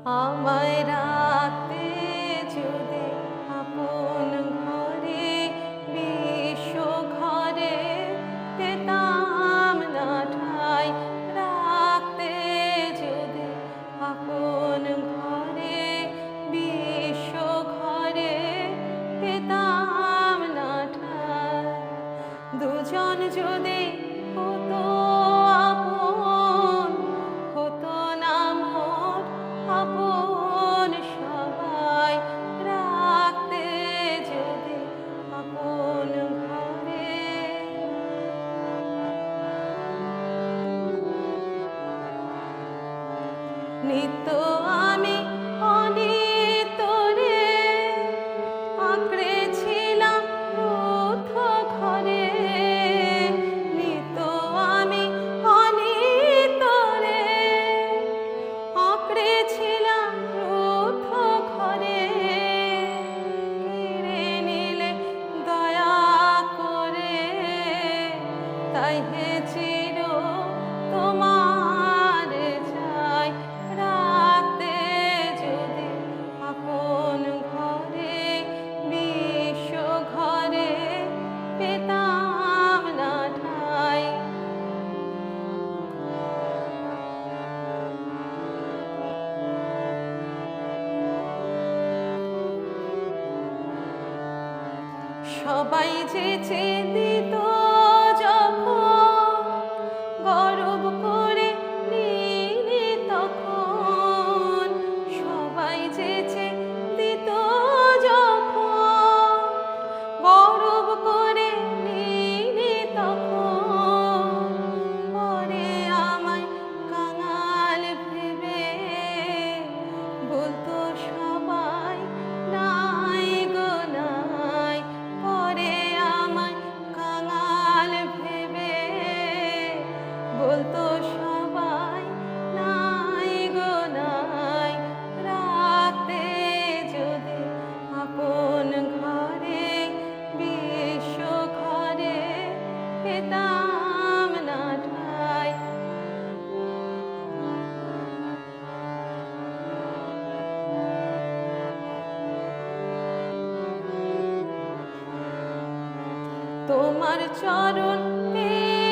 আমায় রাখতে যদি আপন ঘরে, বিশ্ব ঘরে পেতাম না ঠাঁই। রাখতে যদি আপন ঘরে, বিশ্ব ঘরে পেতাম না ঠাঁই। দুজন যদি হতো আপন, হতো না মোর আপন সবাই। রাখতে যদি আপন ঘরে। নিত্য আমি অনিতরে আঁকড়েছিলাম রুদ্ধ ঘরে। নিত্য আমি অনিতরে আঁকড়েছিলাম রুদ্ধ ঘরে। কেড়ে নিলে দয়া করে, তাই হে চির তোমার চাই। রাখতে যদি আপন ঘরে, বিশ্ব ঘরে পেতাম না ঠাঁই। সবাই যেচে দিত যখন, গর্ব করে নিলি তখন। সবাই যেচে দিত যখন, গর্ব করে নিলি তখন। পরে আমায় কাঙাল ভেবে বলতো সবাই নাই গো নাই। পরে আমায় কাঙাল ভেবে বলতো সবাই নাই গো নাই। রাখতে যদি আপন ঘরে, বিশ্ব ঘরে পেতাম না ঠাঁই। তোমার চরণ পেয়ে